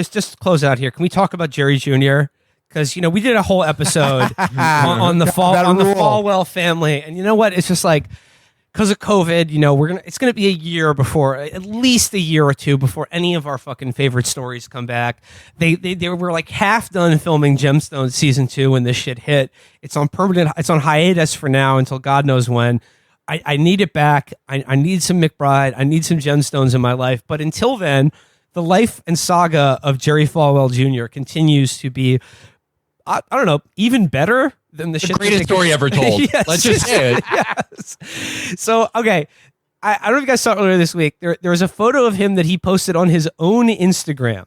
just close out here. Can we talk about Jerry Jr.? Because we did a whole episode on the Falwell family, and you know what? It's just like because of COVID, it's gonna be at least a year or two before any of our fucking favorite stories come back. They were like half done filming Gemstones season 2 when this shit hit. It's on hiatus for now until God knows when. I need it back. I need some McBride. I need some Gemstones in my life. But until then, the life and saga of Jerry Falwell Jr. continues to be, I don't know, even better than the greatest story ever told. Yes. Let's just say it. Yes. So, okay. I don't know if you guys saw earlier this week. There was a photo of him that he posted on his own Instagram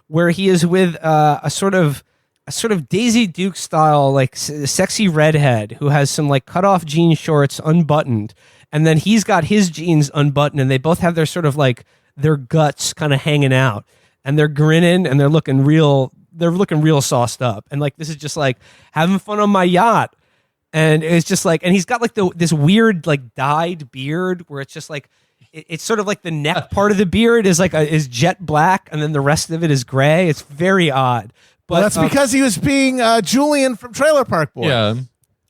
where he is with a sort of Daisy Duke style, like sexy redhead who has some like cut off jean shorts unbuttoned. And then he's got his jeans unbuttoned and they both have their sort of like their guts kind of hanging out and they're grinning and they're looking real sauced up. And like, this is just like having fun on my yacht. And it's just like, and he's got like this weird, like dyed beard where it's just like, it's sort of like the neck part of the beard is jet black. And then the rest of it is gray. It's very odd. But that's because he was being Julian from Trailer Park Boys.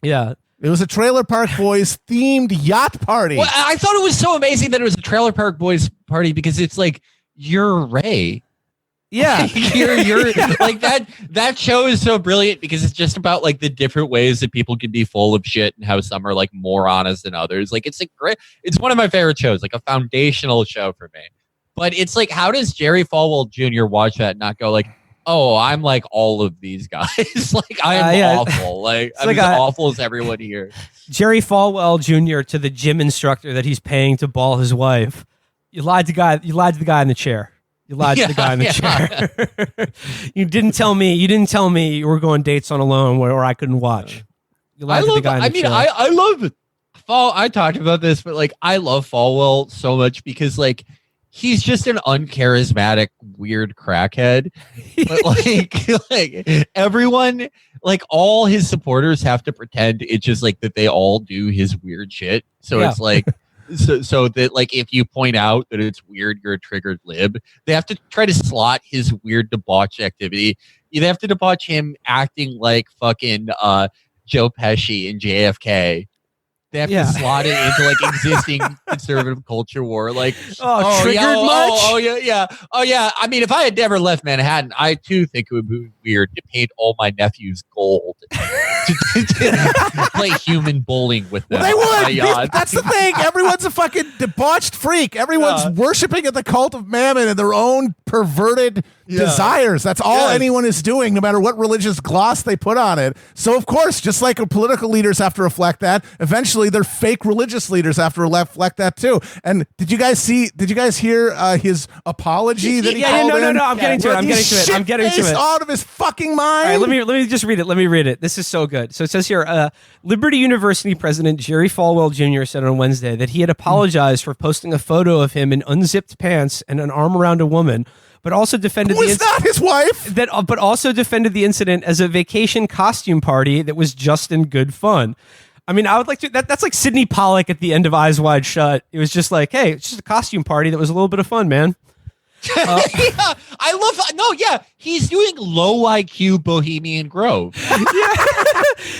Yeah. It was a Trailer Park Boys themed yacht party. Well, I thought it was so amazing that it was a Trailer Park Boys party because it's like, you're Ray. Yeah. you're like that show is so brilliant because it's just about like the different ways that people can be full of shit and how some are like more honest than others. Like it's one of my favorite shows, like a foundational show for me. But it's like, how does Jerry Falwell Jr. watch that and not go like, oh, I'm like all of these guys. Like I'm awful. Like I'm as awful as everyone here. Jerry Falwell Jr. to the gym instructor that he's paying to ball his wife. You lied to the guy in the chair. You lied to the guy in the chair. You didn't tell me you were going dates on alone where I couldn't watch. You lied to the guy in the chair. I love it. I talked about this, but like I love Falwell so much because like he's just an uncharismatic, weird crackhead. But like everyone, like all his supporters have to pretend it's just like that they all do his weird shit. So it's like so that like if you point out that it's weird, you're a triggered lib. They have to try to slot his weird debauch activity. You have to debauch him acting like fucking Joe Pesci in JFK. They have to slot it into like existing conservative culture war. Like, triggered much? Oh yeah. I mean, if I had never left Manhattan, I too think it would be weird to paint all my nephews gold to play human bowling with them. Well, they would. That's the thing. Everyone's a fucking debauched freak. Everyone's worshiping at the cult of Mammon and their own perverted desires. That's all anyone is doing, no matter what religious gloss they put on it. So, of course, just like political leaders have to reflect that, eventually their fake religious leaders have to reflect that too. And did you guys hear his apology that he called in? No, I'm getting to it. I'm getting to it. Out of his fucking mind. All right, let me just read it. Let me read it. This is so good. So it says here, Liberty University President Jerry Falwell Jr. said on Wednesday that he had apologized for posting a photo of him in unzipped pants and an arm around a woman, but also defended not his wife. But also defended the incident as a vacation costume party that was just in good fun. I mean, I would like to. That's like Sidney Pollack at the end of Eyes Wide Shut. It was just like, hey, it's just a costume party that was a little bit of fun, man. He's doing low IQ Bohemian Grove.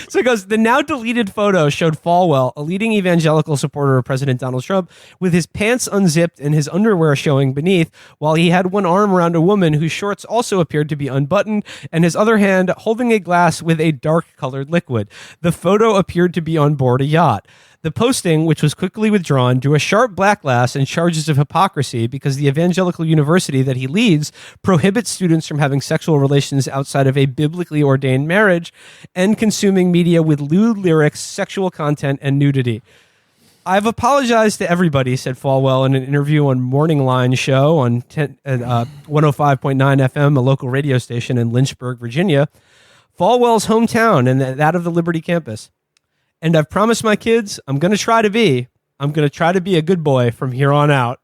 So it goes, the now deleted photo showed Falwell, a leading evangelical supporter of President Donald Trump, with his pants unzipped and his underwear showing beneath, while he had one arm around a woman whose shorts also appeared to be unbuttoned, and his other hand holding a glass with a dark colored liquid. The photo appeared to be on board a yacht. The posting, which was quickly withdrawn, drew a sharp backlash and charges of hypocrisy because the evangelical university that he leads prohibits students from having sexual relations outside of a biblically ordained marriage and consuming media with lewd lyrics, sexual content, and nudity. I've apologized to everybody, said Falwell in an interview on Morning Line show on 105.9 FM, a local radio station in Lynchburg, Virginia, Falwell's hometown and that of the Liberty campus. And I've promised my kids I'm going to try to be a good boy from here on out.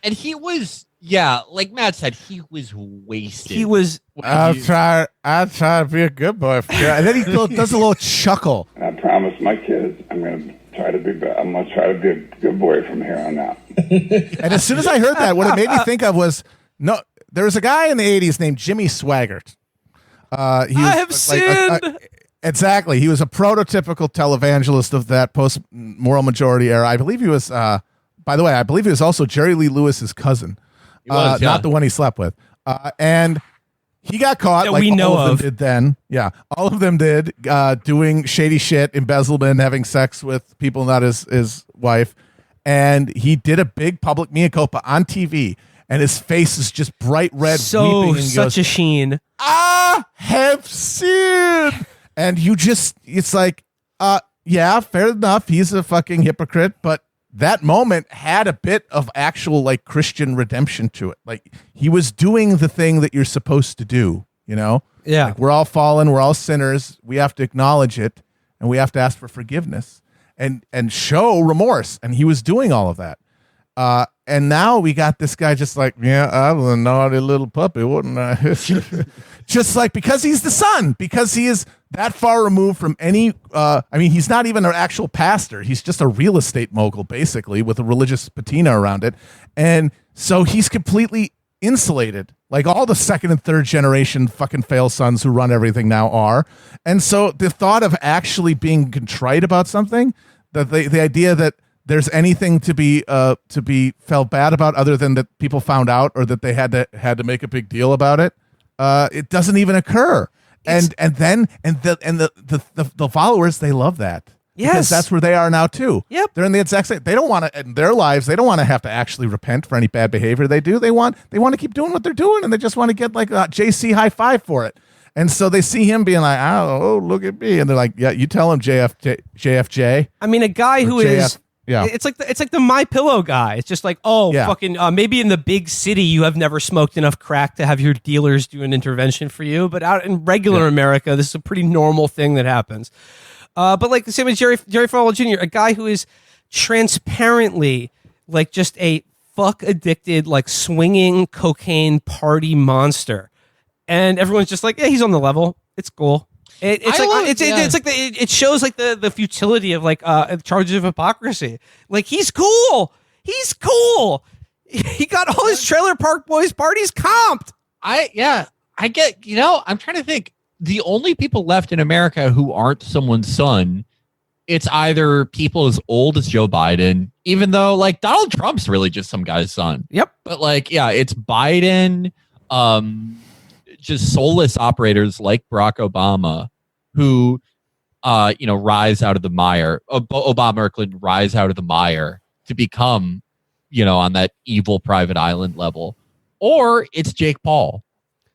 And he was, like Matt said, he was wasted. He was. I'll try to be a good boy from here. And then he does a little chuckle. I promised my kids I'm going to try to be a good boy from here on out. And as soon as I heard that, what it made me think of was, no, there was a guy in the 80s named Jimmy Swaggart. I have sinned. Exactly. He was a prototypical televangelist of that post-moral majority era. I believe he was, by the way, I believe he was also Jerry Lee Lewis's cousin. He was, not the one he slept with. And he got caught, that like we know all of them of. did then. Yeah, all of them did, doing shady shit, embezzlement, having sex with people not his wife. And he did a big public mea culpa on TV. And his face is just bright red, weeping. And Such a sheen. I have sinned. And it's like, yeah, fair enough. He's a fucking hypocrite, but that moment had a bit of actual like Christian redemption to it. Like he was doing the thing that you're supposed to do, you know? Yeah. Like, we're all fallen, we're all sinners. We have to acknowledge it and we have to ask for forgiveness and show remorse. And he was doing all of that. And now we got this guy just like, yeah, I was a naughty little puppy, wouldn't I? Just like, because he's the son, because he is that far removed from any, he's not even an actual pastor. He's just a real estate mogul, basically, with a religious patina around it. And so he's completely insulated, like all the second and third generation fucking fail sons who run everything now are. And so the thought of actually being contrite about something, that the idea that there's anything to be felt bad about other than that people found out or that they had to make a big deal about it, it doesn't even occur. And the followers, they love that. Yes. Because that's where they are now too. Yep. They're in the exact same, they don't want to, in their lives, they don't want to have to actually repent for any bad behavior they do. They want to keep doing what they're doing, and they just want to get like a JC high five for it. And so they see him being like, oh, look at me. And they're like, yeah, you tell him JFJ. I mean, a guy who is, yeah. It's like the My Pillow guy. It's just like, fucking maybe in the big city you have never smoked enough crack to have your dealers do an intervention for you, but out in regular America, this is a pretty normal thing that happens. But like the same as Jerry Falwell Jr., a guy who is transparently like just a fuck addicted, like swinging cocaine party monster, and everyone's just like, yeah, he's on the level. It's cool. It shows like the futility of like charges of hypocrisy. Like he's cool. He got all his Trailer Park Boys parties comped. I get, I'm trying to think. The only people left in America who aren't someone's son, it's either people as old as Joe Biden, even though like Donald Trump's really just some guy's son. Yep. But like, yeah, it's Biden, just soulless operators like Barack Obama who, rise out of the mire. Obama or Clinton rise out of the mire to become, on that evil private island level. Or it's Jake Paul.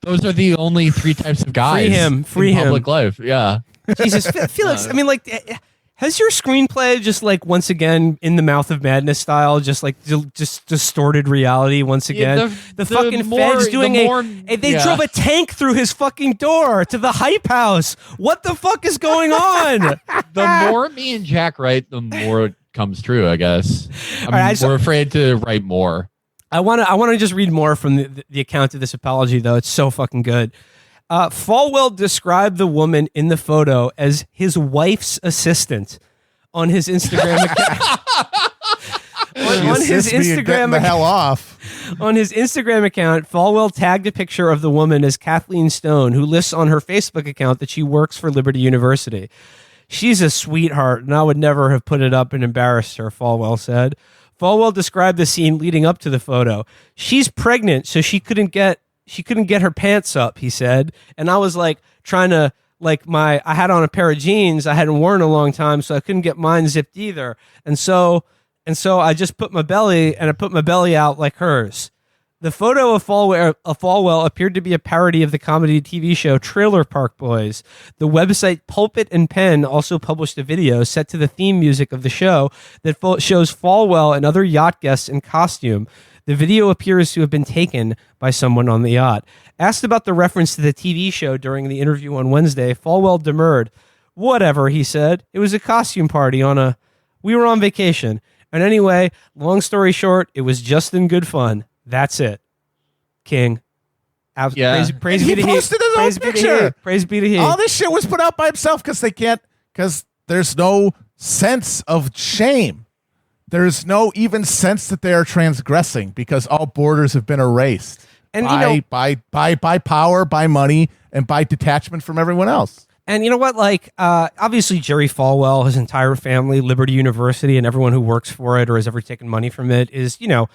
Those are the only three types of guys Free him. Public life. Yeah. Jesus, Felix, I mean, like, has your screenplay just like once again in the Mouth of Madness style, just like just distorted reality once again? Yeah, the fucking feds doing they drove a tank through his fucking door to the hype house. What the fuck is going on? The more me and Jack write, the more it comes true, I guess. We're afraid to write more. I want to just read more from the account of this apology, though. It's so fucking good. Falwell described the woman in the photo as his wife's assistant on his Instagram account. on his Instagram the hell off. On his Instagram account, Falwell tagged a picture of the woman as Kathleen Stone, who lists on her Facebook account that she works for Liberty University. She's a sweetheart, and I would never have put it up and embarrassed her, Falwell said. Falwell described the scene leading up to the photo. She's pregnant, so she couldn't get her pants up, he said. And I was like trying to I had on a pair of jeans I hadn't worn in a long time, so I couldn't get mine zipped either. And so I just put my belly out like hers. The photo of Falwell appeared to be a parody of the comedy TV show Trailer Park Boys. The website Pulpit and Pen also published a video set to the theme music of the show that shows Falwell and other yacht guests in costume. The video appears to have been taken by someone on the yacht. Asked about the reference to the TV show during the interview on Wednesday, Falwell demurred. Whatever, he said. It was a costume party we were on vacation. And anyway, long story short, it was just in good fun. That's it. King. Yeah. Praise be to he. Posted his own picture. Praise be to he. All this shit was put out by himself because there's no sense of shame. There's no even sense that they are transgressing because all borders have been erased. And you know, by power, by money, and by detachment from everyone else. and you know what? Like, obviously, Jerry Falwell, his entire family, Liberty University, and everyone who works for it or has ever taken money from it is, you know,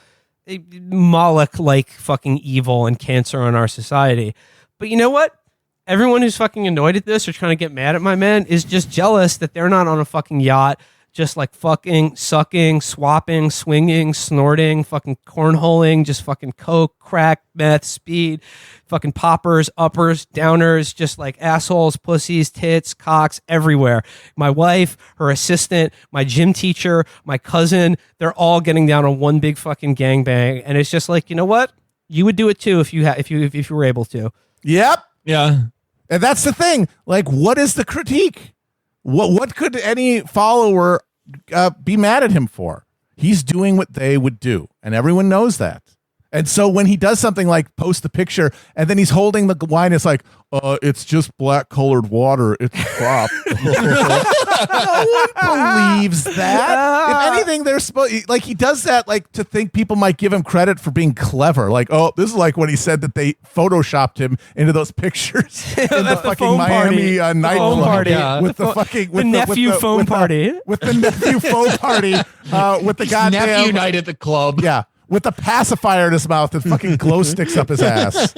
Moloch-like fucking evil and cancer on our society. But you know what? Everyone who's fucking annoyed at this or trying to get mad at my man is just jealous that they're not on a fucking yacht, just like fucking, sucking, swapping, swinging, snorting, fucking cornholing, just fucking coke, crack, meth, speed, fucking poppers, uppers, downers, just like assholes, pussies, tits, cocks, everywhere. My wife, her assistant, my gym teacher, my cousin, they're all getting down on one big fucking gangbang. And it's just like, you know what? You would do it too if you were able to. Yep. Yeah. And that's the thing. Like, what is the critique? What could any follower be mad at him for? He's doing what they would do, and everyone knows that. And so when he does something like post the picture, and then he's holding the wine, it's like, it's just black colored water. It's crop. No one believes that. If anything, they're supposed like he does that like to think people might give him credit for being clever. Like, oh, this is like when he said that they photoshopped him into those pictures in the fucking Miami nightclub with the fucking with nephew foam party with the nephew foam party with the goddamn nephew night at the club. Yeah. With the pacifier in his mouth and fucking glow sticks up his ass.